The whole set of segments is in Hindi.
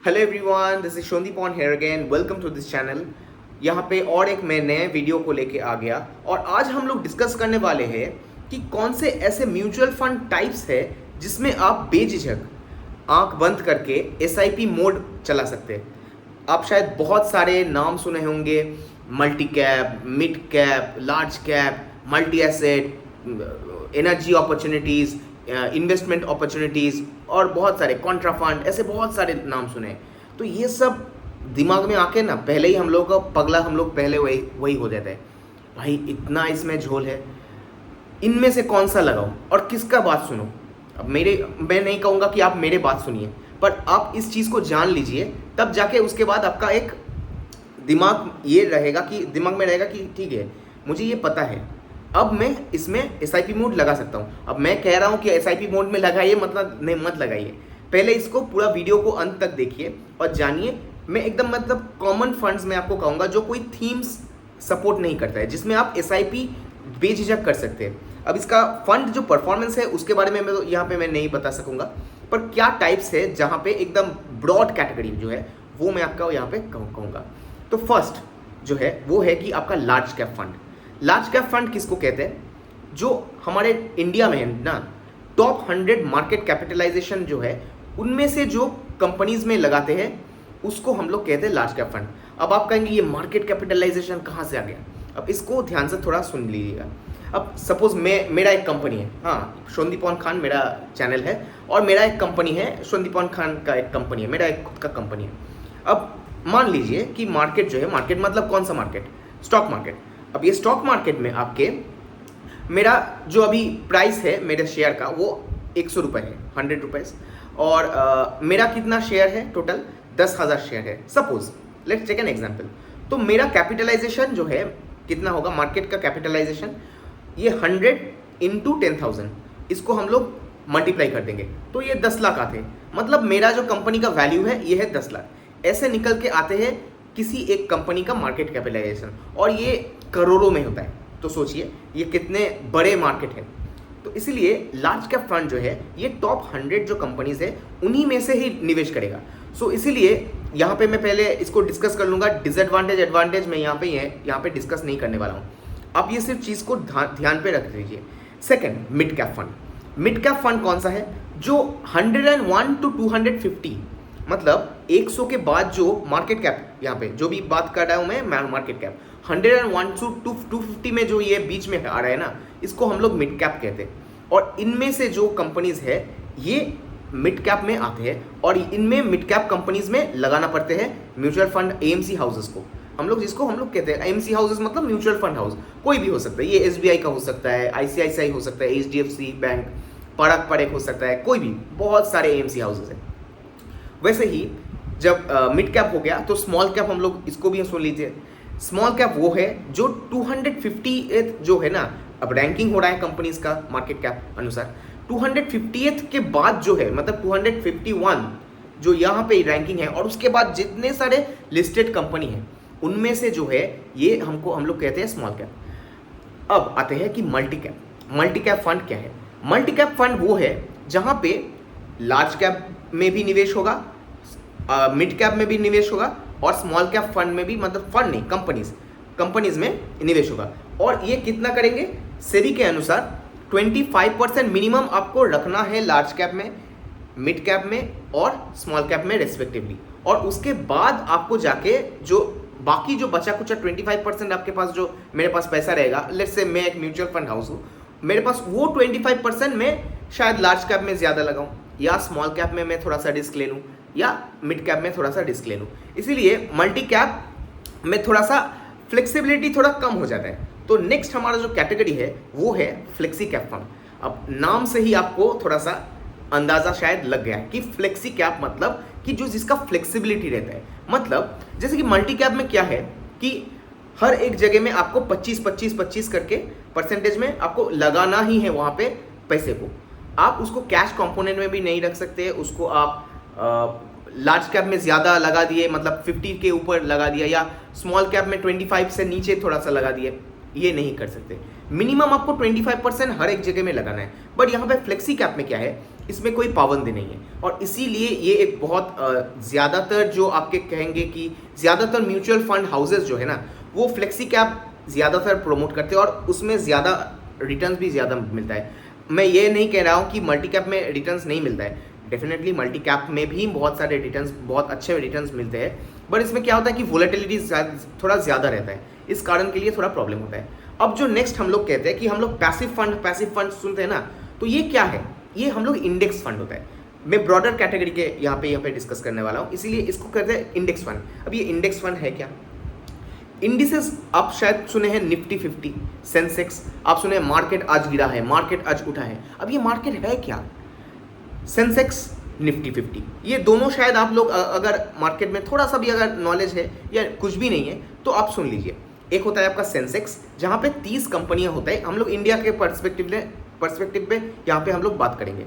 Hello everyone, this is Sandipan here again. Welcome to this channel. यहाँ पे और एक मैं नए वीडियो को लेके आ गया और आज हम लोग डिस्कस करने वाले हैं कि कौन से ऐसे म्यूचुअल फंड टाइप्स है जिसमें आप बेझिझक आंख बंद करके एसआईपी मोड चला सकते हैं। आप शायद बहुत सारे नाम सुने होंगे, multi cap, mid cap, large cap, multi asset, energy opportunities, investment opportunities और बहुत सारे कॉन्ट्रा फंड, ऐसे बहुत सारे नाम सुने। तो ये सब दिमाग में आके ना पहले ही हम लोग का पगला, हम लोग पहले वही वही हो जाता है, भाई इतना इसमें झोल है, इनमें से कौन सा लगाऊं और किसका बात सुनूं। अब मैं नहीं कहूँगा कि आप मेरे बात सुनिए, पर आप इस चीज़ को जान लीजिए, तब जाके उसके बाद आपका एक दिमाग में रहेगा कि ठीक है, मुझे ये पता है, अब मैं इसमें एसआईपी मोड लगा सकता हूँ। अब मैं कह रहा हूँ कि एसआईपी मोड में लगाइए, मतलब नहीं, मत लगाइए। पहले इसको पूरा वीडियो को अंत तक देखिए और जानिए। मैं एकदम मतलब कॉमन फंड्स में आपको कहूँगा जो कोई थीम्स सपोर्ट नहीं करता है, जिसमें आप एसआईपी बेझिझक कर सकते हैं। अब इसका फंड जो परफॉर्मेंस है उसके बारे में मैं यहाँ पे मैं नहीं बता सकूँगा, पर क्या टाइप्स है जहाँ पे एकदम ब्रॉड कैटेगरी जो है वो मैं आपका यहाँ पे कहूँगा। तो फर्स्ट जो है वो है कि आपका large cap fund. Large cap fund किसको कहते हैं? जो हमारे इंडिया में है ना, टॉप 100 मार्केट कैपिटलाइजेशन जो है उनमें से जो कंपनीज में लगाते हैं उसको हम लोग कहते हैं लार्ज कैप फंड। अब आप कहेंगे ये मार्केट कैपिटलाइजेशन कहाँ से आ गया? अब इसको ध्यान से थोड़ा सुन लीजिएगा। अब सपोज मेरा एक कंपनी है, हाँ, शोंदीपॉन खान मेरा चैनल है और मेरा एक कंपनी है, शोंदीपॉन खान का एक कंपनी है, मेरा एक खुद का कंपनी है। अब मान लीजिए कि मार्केट जो है, मार्केट मतलब कौन सा मार्केट? Stock market. अब ये स्टॉक मार्केट में आपके मेरा जो अभी प्राइस है मेरे शेयर का वो 100 रुपये है, 100 रुपीज़। और मेरा कितना शेयर है? टोटल 10,000 शेयर है। Suppose let's take an example. तो मेरा कैपिटलाइजेशन जो है कितना होगा? मार्केट का कैपिटलाइजेशन ये 100 इंटू 10,000, इसको हम लोग मल्टीप्लाई कर देंगे तो ये 10 लाख आते हैं। मतलब मेरा जो कंपनी का वैल्यू है ये है 10 लाख। ऐसे निकल के आते हैं किसी एक कंपनी का मार्केट कैपिटलाइजेशन, और ये करोड़ों में होता है। तो सोचिए ये कितने बड़े मार्केट है। तो इसलिए लार्ज कैप फंड जो है ये टॉप 100 जो कंपनीज है उन्हीं में से ही निवेश करेगा। सो इसीलिए यहाँ पे मैं पहले इसको डिस्कस कर लूँगा। डिसएडवांटेज एडवांटेज मैं यहाँ पे डिस्कस नहीं करने वाला हूँ। आप ये सिर्फ चीज़ को ध्यान पे रख लीजिए। Second, mid cap fund. Mid cap fund कौन सा है? जो 101 टू 250, मतलब 100 के बाद जो मार्केट कैप, यहाँ पे जो भी बात कर रहा हूँ मैं मार्केट कैप, 101 टू 250 में जो ये बीच में आ रहा है ना, इसको हम लोग मिड कैप कहते हैं। और इनमें से जो कंपनीज है ये मिड कैप में आते हैं, और इनमें मिड कैप कंपनीज में लगाना पड़ते हैं म्यूचुअल फंड एएमसी हाउसेस को, जिसको हम लोग कहते हैं एएमसी हाउसेस, मतलब म्यूचुअल फंड हाउस। कोई भी हो सकता है, ये एसबीआई का हो सकता है, आईसीआईसीआई हो सकता है, एचडीएफसी बैंक, पराग परेख हो सकता है, कोई भी, बहुत सारे एएमसी हाउसेस हैं। वैसे ही जब मिड कैप हो गया तो स्मॉल कैप हम लोग इसको भी सुन लीजिए। स्मॉल कैप वो है जो 250th जो है ना, अब रैंकिंग हो रहा है कंपनीज का मार्केट कैप अनुसार, 250th के बाद जो है, मतलब 251 जो यहाँ पे रैंकिंग है, और उसके बाद जितने सारे लिस्टेड कंपनी है उनमें से जो है ये हम लोग कहते हैं स्मॉल कैप। अब आते हैं कि multi cap. Multi cap fund क्या है? मल्टी कैप फंड वो है जहाँ पे लार्ज कैप में भी निवेश होगा, मिड कैप में भी निवेश होगा, और स्मॉल कैप फंड में भी, मतलब फंड नहीं, कंपनीज में निवेश होगा। और ये कितना करेंगे? सेबी के अनुसार 25% मिनिमम आपको रखना है लार्ज कैप में, मिड कैप में और स्मॉल कैप में रेस्पेक्टिवली। और उसके बाद आपको जाके जो बाकी जो बचा कुचा 25% आपके पास, जो मेरे पास पैसा रहेगा, लेट्स से मैं एक म्यूचुअल फंड हाउस हूँ, मेरे पास वो 25% में शायद लार्ज कैप में ज़्यादा लगाऊं, या स्मॉल कैप में मैं थोड़ा सा रिस्क ले लूँ, या मिड कैप में थोड़ा सा रिस्क ले लूँ। इसीलिए मल्टी कैप में थोड़ा सा फ्लेक्सिबिलिटी थोड़ा कम हो जाता है। तो नेक्स्ट हमारा जो कैटेगरी है वो है फ्लेक्सी कैप फंड। अब नाम से ही आपको थोड़ा सा अंदाजा शायद लग गया है कि फ्लेक्सी कैप मतलब कि जो जिसका फ्लेक्सिबिलिटी रहता है। मतलब जैसे कि मल्टी कैप में क्या है कि हर एक जगह में आपको 25-25-25 करके परसेंटेज में आपको लगाना ही है वहाँ पे पैसे को। आप उसको कैश कंपोनेंट में भी नहीं रख सकते, उसको आप लार्ज कैप में ज़्यादा लगा दिए, मतलब 50 के ऊपर लगा दिया, या स्मॉल कैप में 25 से नीचे थोड़ा सा लगा दिए, ये नहीं कर सकते। मिनिमम आपको 25% हर एक जगह में लगाना है। बट यहाँ पे फ्लेक्सी कैप में क्या है इसमें कोई पाबंदी नहीं है। और इसीलिए ये एक बहुत ज़्यादातर जो आपके कहेंगे कि ज़्यादातर म्यूचुअल फंड हाउसेज जो है ना, वो फ्लेक्सी कैप ज़्यादातर प्रमोट करते हैं और उसमें ज़्यादा रिटर्न्स भी ज़्यादा मिलता है। मैं ये नहीं कह रहा हूँ कि मल्टी कैप में रिटर्न्स नहीं मिलता है, डेफिनेटली मल्टी कैप में भी बहुत सारे रिटर्न्स, बहुत अच्छे रिटर्न्स मिलते हैं, बट इसमें क्या होता है कि वोलेटिलिटी थोड़ा ज़्यादा रहता है, इस कारण के लिए थोड़ा प्रॉब्लम होता है। अब जो नेक्स्ट हम लोग कहते हैं कि हम लोग पैसिव फंड सुनते हैं ना, तो ये क्या है? ये हम लोग इंडेक्स फंड होता है। मैं ब्रॉडर कैटेगरी के यहाँ पे डिस्कस करने वाला हूँ, इसीलिए इसको कहते हैं इंडेक्स फंड। अब ये इंडेक्स फंड है क्या? इंडिसेस आप शायद सुने हैं, निफ्टी 50, सेंसेक्स, आप सुने हैं मार्केट आज गिरा है, मार्केट आज उठा है। अब ये मार्केट है क्या? सेंसेक्स, निफ्टी 50, ये दोनों शायद आप लोग अगर मार्केट में थोड़ा सा भी अगर नॉलेज है या कुछ भी नहीं है तो आप सुन लीजिए। एक होता है आपका सेंसेक्स, जहाँ पे 30 कंपनियां होता है। हम लोग इंडिया के पर्सपेक्टिव पे यहाँ पे हम लोग बात करेंगे।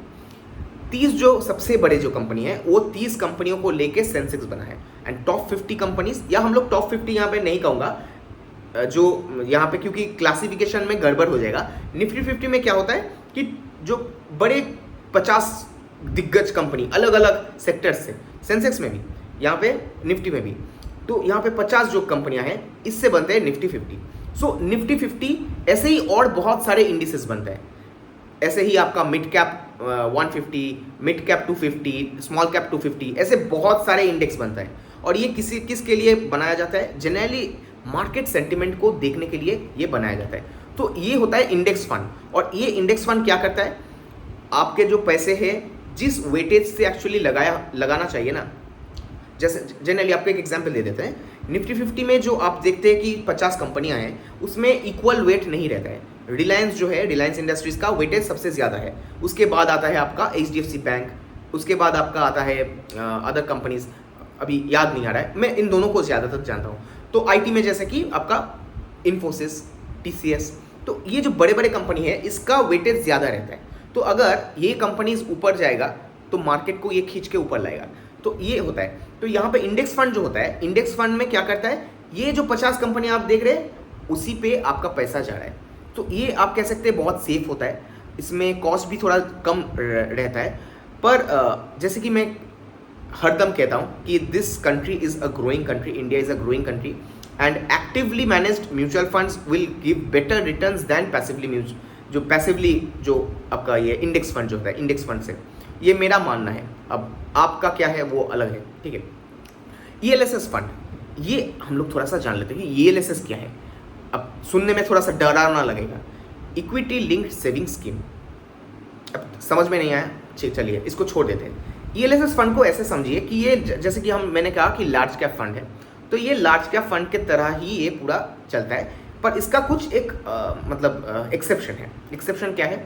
30 जो सबसे बड़े जो कंपनी है, वो 30 कंपनियों को लेके सेंसेक्स बना है। एंड टॉप 50 कंपनीज, या हम लोग टॉप 50 यहाँ पे नहीं कहूँगा, जो यहाँ पे क्योंकि क्लासिफिकेशन में गड़बड़ हो जाएगा। निफ्टी 50 में क्या होता है कि जो बड़े 50 दिग्गज कंपनी अलग अलग सेक्टर्स से, सेंसेक्स में भी, यहाँ पे निफ्टी में भी, तो यहाँ पे 50 जो कंपनियां हैं, इससे बनते हैं निफ्टी 50। सो निफ्टी 50 ऐसे ही और बहुत सारे इंडिसेस बनते हैं। ऐसे ही आपका mid cap 150, mid cap 250, small cap 250, ऐसे बहुत सारे इंडेक्स बनता है। और ये किसके लिए बनाया जाता है? जनरली मार्केट सेंटिमेंट को देखने के लिए ये बनाया जाता है। तो ये होता है इंडेक्स फंड। और ये इंडेक्स फंड क्या करता है? आपके जो पैसे हैं, जिस वेटेज से एक्चुअली लगाना चाहिए ना, जैसे जनरली आपको एक एग्जांपल दे देते हैं। निफ्टी 50 में जो आप देखते हैं कि 50 कंपनियां हैं, उसमें इक्वल वेट नहीं रहता है। रिलायंस जो है, रिलायंस इंडस्ट्रीज का वेटेज सबसे ज़्यादा है। उसके बाद आता है आपका HDFC बैंक, उसके बाद आपका आता है अदर कंपनीज, अभी याद नहीं आ रहा है, मैं इन दोनों को ज़्यादातर जानता हूँ। तो IT में जैसे कि आपका इन्फोसिस, TCS, तो ये जो बड़े बड़े कंपनी है, इसका वेटेज ज़्यादा रहता है। तो अगर ये कंपनीज ऊपर जाएगा तो मार्केट को ये खींच के ऊपर लाएगा। तो ये होता है। तो यहाँ पे इंडेक्स फंड जो होता है, इंडेक्स फंड में क्या करता है? ये जो 50 कंपनियां आप देख रहे हैं, उसी पे आपका पैसा जा रहा है। तो ये आप कह सकते हैं बहुत सेफ होता है, इसमें कॉस्ट भी थोड़ा कम रहता है। पर जैसे कि मैं हरदम कहता हूँ कि this country is a growing country, India is a growing country, and actively managed mutual funds will give better returns than passively जो आपका ये इंडेक्स फंड जो होता है, इंडेक्स फंड से, ये मेरा मानना है। अब आपका क्या है वो अलग है, ठीक है। ELSS फंड, ये हम लोग थोड़ा सा जान लेते हैं कि ELSS क्या है। अब सुनने में थोड़ा सा डरावना लगेगा, इक्विटी लिंक्ड सेविंग स्कीम। अब समझ में नहीं आया, चलिए इसको छोड़ देते हैं। ELSS फंड को ऐसे समझिए कि ये जैसे कि मैंने कहा कि लार्ज कैप फंड है, तो ये लार्ज कैप फंड के तरह ही ये पूरा चलता है, पर इसका कुछ एक एक्सेप्शन है। एक्सेप्शन क्या है?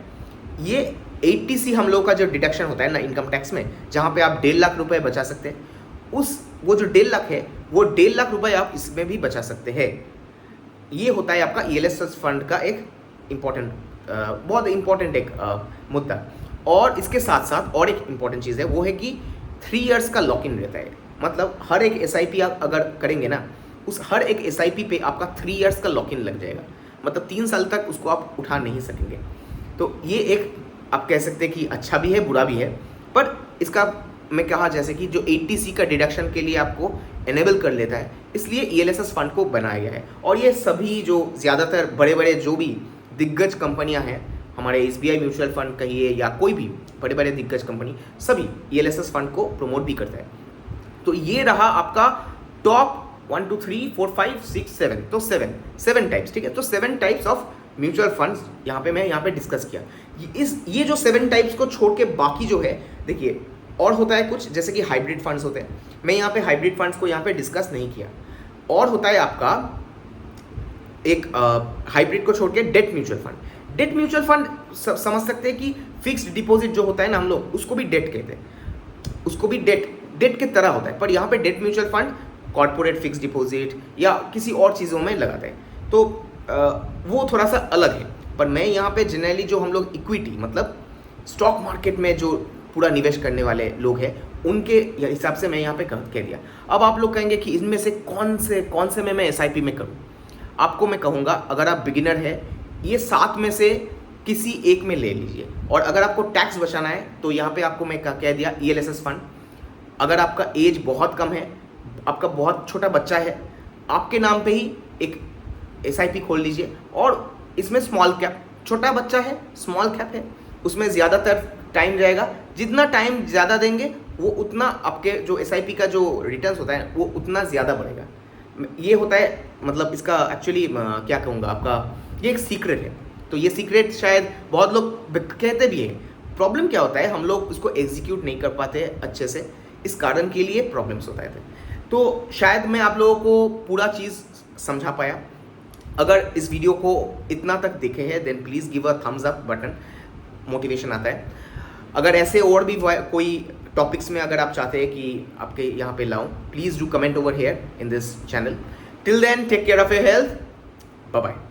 ये 80C हम लोग का जो डिडक्शन होता है ना इनकम टैक्स में, जहाँ पे आप 1.5 लाख रुपए बचा सकते हैं, वो जो 1.5 लाख है, वो 1.5 लाख रुपए आप इसमें भी बचा सकते हैं। ये होता है आपका ELSS फंड का एक बहुत इंपॉर्टेंट एक मुद्दा। और इसके साथ साथ और एक इम्पॉर्टेंट चीज़ है, वो है कि 3 इयर्स का लॉक इन रहता है। मतलब हर एक SIP आप अगर करेंगे ना, उस हर एक SIP पे आपका 3 इयर्स का लॉक इन लग जाएगा। मतलब 3 साल तक उसको आप उठा नहीं सकेंगे। तो ये एक आप कह सकते हैं कि अच्छा भी है, बुरा भी है। पर इसका मैं कहा जैसे कि जो 80C का डिडक्शन के लिए आपको एनेबल कर लेता है, इसलिए ELSS फंड को बनाया गया है। और ये सभी जो ज़्यादातर बड़े बड़े जो भी दिग्गज कंपनियां हैं, हमारे SBI म्यूचुअल फंड कहिए या कोई भी बड़े बड़े दिग्गज कंपनी, सभी ELSS फंड को प्रमोट भी करता है। तो ये रहा आपका टॉप 1 2 3 4 5 6 7, तो 7 टाइप्स, ठीक है। तो 7 टाइप्स ऑफ म्यूचुअल फंड्स मैं यहाँ पे डिस्कस किया। ये जो 7 टाइप्स को छोड़ के बाकी जो है, देखिए और होता है कुछ, जैसे कि हाइब्रिड फंड्स होते हैं। मैं यहाँ पे हाइब्रिड फंड्स को यहाँ पे डिस्कस नहीं किया। और होता है आपका एक हाइब्रिड को छोड़ के debt mutual fund. Debt mutual fund समझ सकते हैं कि फिक्स्ड डिपॉजिट जो होता है ना, हम लोग उसको भी डेट कहते हैं, उसको भी डेट के तरह होता है। पर यहाँ पे debt mutual fund corporate fixed deposit या किसी और चीज़ों में लगाते हैं, तो वो थोड़ा सा अलग है। पर मैं यहाँ पे जनरली जो हम लोग इक्विटी मतलब स्टॉक मार्केट में जो पूरा निवेश करने वाले लोग हैं, उनके हिसाब से मैं यहाँ पे कह दिया। अब आप लोग कहेंगे कि इनमें से कौन से में मैं SIP में करूँ। आपको मैं कहूँगा, अगर आप बिगिनर है, ये 7 में से किसी एक में ले लीजिए। और अगर आपको टैक्स बचाना है तो यहाँ पे आपको मैं कह दिया ELSS फंड। अगर आपका एज बहुत कम है, आपका बहुत छोटा बच्चा है, आपके नाम पे ही एक SIP खोल लीजिए। और इसमें स्मॉल कैप, छोटा बच्चा है, स्मॉल कैप है, उसमें ज़्यादातर टाइम जाएगा। जितना टाइम ज़्यादा देंगे वो उतना आपके जो SIP का जो रिटर्न्स होता है वो उतना ज़्यादा बढ़ेगा। ये होता है, मतलब इसका एक्चुअली क्या कहूँगा, आपका ये एक सीक्रेट है। तो ये सीक्रेट शायद बहुत लोग कहते भी हैं। प्रॉब्लम क्या होता है, हम लोग इसको एग्जीक्यूट नहीं कर पाते अच्छे से, इस कारण के लिए प्रॉब्लम्स होता है। तो शायद मैं आप लोगों को पूरा चीज़ समझा पाया। अगर इस वीडियो को इतना तक देखे हैं then please give a thumbs up button, motivation आता है। अगर ऐसे और भी कोई टॉपिक्स में अगर आप चाहते हैं कि आपके यहाँ पे लाऊं, please do comment over here in this channel. Till then take care of your health, bye bye.